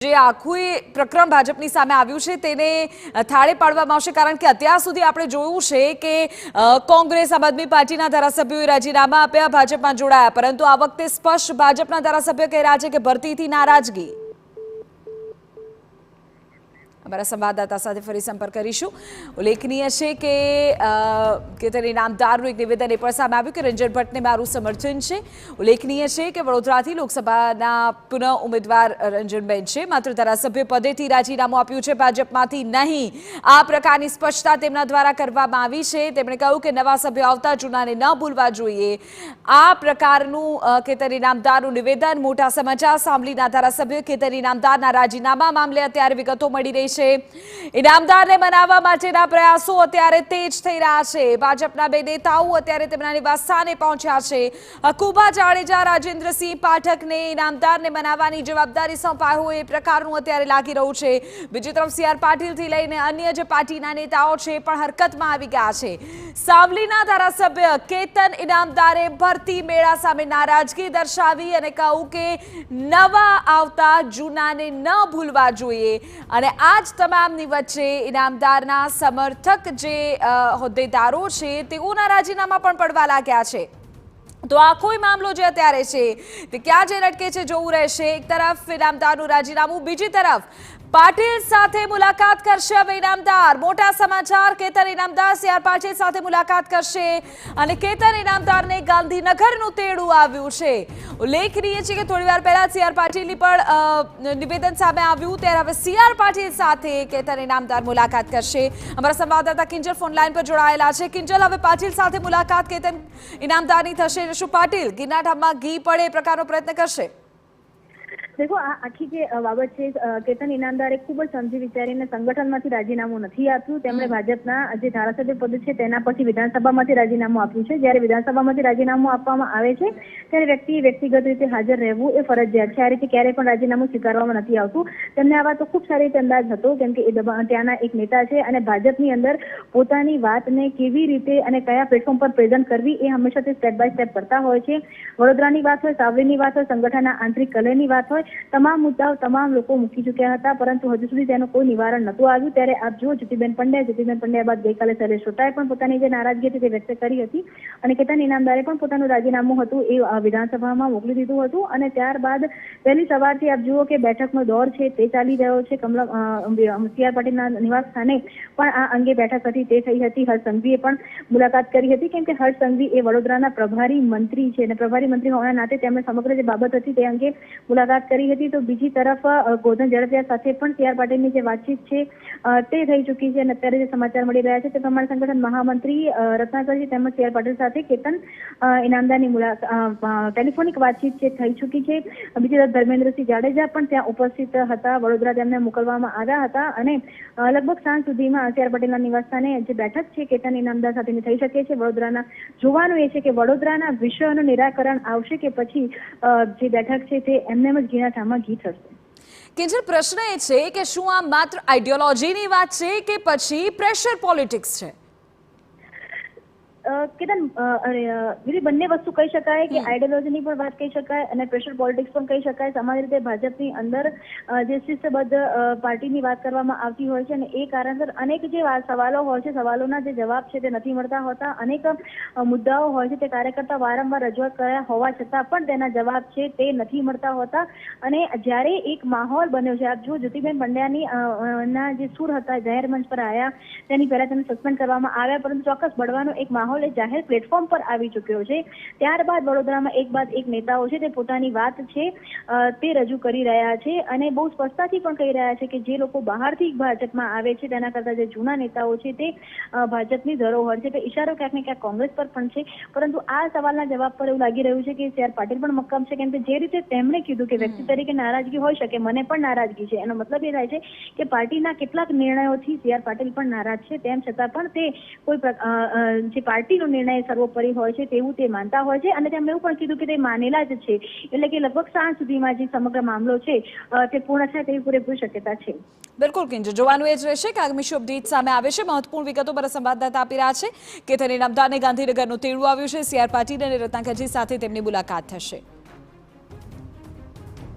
જે આખું પ્રકરણ ભાજપની સામે આવ્યું છે તેને થાળે પાડવામાં આવશે, કારણ કે અત્યાર સુધી આપણે જોયું છે કે કોંગ્રેસ આમ આદમી પાર્ટીના ધારાસભ્યોએ રાજીનામા આપ્યા, ભાજપમાં જોડાયા, પરંતુ આ વખતે સ્પષ્ટ ભાજપના ધારાસભ્યો કહી રહ્યા છે કે ભરતીથી નારાજગી। हमारा संवाददाता साथ फरी संपर्क करीशुं। उल्लेखनीय है कि तेरे नामदारનું एक निवेदन એ પણ સામે આવ્યું કે રંજન ભટ્ટને મારું સમર્થन છે। ઉલ્લેખનીય છે કે વડોદરાથી લોકસભાના પુનઃ ઉમેદવાર રંજનબેન છે, માત્ર ધારાસભ્ય પદેથી રાજીનામું આપ્યું છે, ભાજપમાંથી નહીં। આ પ્રકારની સ્પષ્ટતા તેમના દ્વારા કરવામાં આવી છે। તેમણે કહ્યું કે નવા સભ્યો આવતા જૂનાને ન ભૂલવા જોઈએ। આ પ્રકારનું કેતરી નામદારનું નિવેદન મોટા સમાચાર સાંભળીના ધારાસભ્યો કેતરી નામદારના રાજીનામા મામલે અત્યારે વિગતો મળી રહી છે। ઇનામદારને બનાવવા માટેના પ્રયાસો અત્યારે તેજ થઈ રહ્યા છે। ભાજપના બે નેતાઓ અત્યારે તેમના નિવાસસ્થાને પહોંચ્યા છે। હકુબા જાડેજા રાજેન્દ્રસિંહ પાઠકને ઇનામદારને બનાવવાની જવાબદારી સોંપાઈ હોય એ પ્રકારનું અત્યારે લાગી રહ્યું છે। બીજી તરફ સીઆર પાટીલથી લઈને અન્ય જે પાર્ટીના નેતાઓ છે પણ હરકતમાં આવી ગયા છે। સાવલીના ધારાસભ્ય કેતન ઇનામદારે ભરતી મેળા સામે નારાજગી દર્શાવી અને કહ્યું કે નવા આવતા જૂનાને ન ભૂલવા જોઈએ અને આજ તમામની વચ્ચે ઇનામદારના સમર્થક જે હોદ્દેદારો છે તેઓના રાજીનામા પણ પડવા લાગ્યા છે। તો આખો મામલો જે અત્યારે છે તે ક્યાં જઈને અટકે છે જોવું રહેશે। એક તરફ ઇનામદારનું રાજીનામું, બીજી તરફ પાટીલ સાથે મુલાકાત કરશે હવે ઇનામદાર। મોટા સમાચાર, કેતન ઇનામદાર સીઆર પાટીલ સાથે મુલાકાત કરશે અને કેતન ઇનામદારને ગાંધીનગરનું તેડું આવ્યું છે। ઉલ્લેખનીય છે કે થોડીવાર પહેલા સીઆર પાટીલની પણ નિવેદન સામે આવ્યું, ત્યારે હવે સીઆર પાટીલ સાથે કેતન ઇનામદાર મુલાકાત કરશે। અમારા સંવાદદાતા કિંજલ ફોન લાઈન પર જોડાયેલા છે। કિંજલ, હવે પાટીલ સાથે મુલાકાત કેતન ઇનામદારની થશે, શું પાટીલ ગિરના ઢામમાં ઘી પડે એ પ્રકારનો પ્રયત્ન કરશે? देखो आ आखी जे बाबत छे केतन इनामदारे खूब ज समझी विचारीने संगठनमांथी राजीनामुं नथी आप्युं। તેમણે ભાજપના જે ધારાસભ્ય પદ છે તેના પછી વિધાનસભામાંથી રાજીનામું આપ્યું છે। જ્યારે વિધાનસભામાંથી રાજીનામું આપવામાં આવે છે ત્યારે વ્યક્તિએ વ્યક્તિગત રીતે હાજર રહેવું એ ફરજિયાત છે। આ રીતે ક્યારેય પણ રાજીનામું સ્વીકારવામાં નથી આવતું। તેમને આ વાતનો ખૂબ સારી રીતે અંદાજ હતો, કેમ કે એ ત્યાંના એક નેતા છે અને ભાજપની અંદર પોતાની વાતને કેવી રીતે અને કયા પ્લેટફોર્મ પર પ્રેઝન્ટ કરવી એ હંમેશા તે સ્ટેપ બાય સ્ટેપ કરતા હોય છે। વડોદરાની વાત હોય, સાવલીની વાત હોય, સંગઠનના આંતરિક કલહની વાત હોય, તમામ મુદ્દાઓ તમામ લોકો મૂકી ચૂક્યા હતા, પરંતુ હજુ સુધી તેનું કોઈ નિવારણ નહોતું આવ્યું। ત્યારે આપ જુઓ જ્યોતિબેન પંડ્યા બાદ ગઈકાલે શૈલેષ ચોટાએ પણ પોતાની જે નારાજગી હતી તે વ્યક્ત કરી હતી અને કેતન ઇનામદારે પણ પોતાનું રાજીનામું હતું એ વિધાનસભામાં મોકલી દીધું હતું। અને ત્યારબાદ વહેલી સવારથી આપ જુઓ કે બેઠકનો દોર છે તે ચાલી રહ્યો છે। સીઆર પાટીલના નિવાસ સ્થાને પણ આ અંગે બેઠક હતી તે થઈ હતી। હર્ષ સંઘવીએ પણ મુલાકાત કરી હતી, કેમ કે હર્ષ સંઘવી એ વડોદરાના પ્રભારી મંત્રી છે અને પ્રભારી મંત્રી હોવાના નાતે તેમણે સમગ્ર જે બાબત હતી તે અંગે મુલાકાત કરી હતી। તો બીજી તરફ ગોધન ઝડપિયા સાથે પણ સીઆર પાટીલની જે વાતચીત છે તે થઈ ચૂકી છે અને અત્યારે જે સમાચાર મળી રહ્યા છે તે પ્રમાણે સંગઠન મહામંત્રી રત્નાકરજી તેમજ સીઆર પાટીલ સાથે કેતન ઇનામદારની ટેલિફોનિક વાતચીત છે થઈ ચૂકી છે। બીજી તરફ ધર્મેન્દ્રસિંહ જાડેજા પણ ત્યાં ઉપસ્થિત હતા। વડોદરા તેમને મોકલવામાં આવ્યા હતા અને લગભગ સાંજ સુધીમાં સીઆર પાટીલના નિવાસસ્થાને જે બેઠક છે કેતન ઇનામદાર સાથેની થઈ શકે છે। વડોદરાના જોવાનું એ છે કે વડોદરાના વિષયોનું નિરાકરણ આવશે કે પછી જે બેઠક છે તે એમને જ ઘીના ઠામમાં ઘી થશે। કિંજલ, પ્રશ્ન એ છે કે શું આ માત્ર આઈડિયોલોજીની વાત છે કે પછી પ્રેશર પોલિટિક્સ છે? કેતન બીજી બંને વસ્તુ કહી શકાય કે આઈડિયોલોજીની પણ વાત કહી શકાય અને પ્રેશર પોલિટિક્સ પણ કહી શકાય। સામાન્ય રીતે ભાજપની અંદર જે શિસ્તબદ્ધ પાર્ટીની વાત કરવામાં આવતી હોય છે અને એ કારણસર અનેક જે સવાલો હોય છે, સવાલોના જે જવાબ છે તે નથી મળતા હોતા। અનેક મુદ્દાઓ હોય છે તે કાર્યકર્તા વારંવાર રજૂઆત કર્યા હોવા છતાં પણ તેના જવાબ છે તે નથી મળતા હોતા। અને જ્યારે એક માહોલ બન્યો છે, આપ જો જ્યોતિબેન પંડ્યાની ના જે સુર હતા જાહેર મંચ પર આવ્યા તેની પહેલા તેમને સસ્પેન્ડ કરવામાં આવ્યા, પરંતુ ચોક્કસ બળવાનો એક માહોલ જાહેર પ્લેટફોર્મ પર આવી ચૂક્યો છે। ત્યારબાદ વડોદરામાં એક બાદ એક નેતાઓ છે તે પોતાની વાત છે તે રજૂ કરી રહ્યા છે અને બહુ સ્પષ્ટતાથી પણ કહી રહ્યા છે કે જે લોકો બહારથી ભાજપમાં આવે છે તેના કરતા જે જૂના નેતાઓ છે તે ભાજપની ધરોહર છે। તો ઈશારો ક્યાંક ને ક્યાંક કોંગ્રેસ પર પણ છે, પરંતુ આ સવાલના જવાબ પર એવું લાગી રહ્યું છે કે સીઆર પાટીલ પણ મક્કમ છે, કેમ કે જે રીતે તેમણે કીધું કે વ્યક્તિ તરીકે નારાજગી હોઈ શકે, મને પણ નારાજગી છે, એનો મતલબ એ થાય છે કે પાર્ટીના કેટલાક નિર્ણયોથી સીઆર પાટીલ પણ નારાજ છે, તેમ છતાં પણ તે કોઈ જે પાર્ટીનો નિર્ણય સર્વોપરી હોય છે તેવું તે માનતા હોય છે અને તેમણે એવું પણ કીધું કે તે માનેલા જ છે। એટલે કે લગભગ સાંજ સુધીમાં જે સમગ્ર મામલો છે તે પૂર્ણ થાય તેવી પૂરેપૂરી શક્યતા છે। બિલકુલ કિંજલ, જોવાનું એ જ રહેશે કે આગામી શુભ અપડેટ સામે આવે છે। મહત્વપૂર્ણ વિગતો પર સંવાદદાતા આપી રહ્યા છે કે તેની નામદારને ગાંધીનગરનું તેડું આવ્યું છે। સીઆર પાટીલ અને રત્નાકરજી સાથે તેમની મુલાકાત થશે।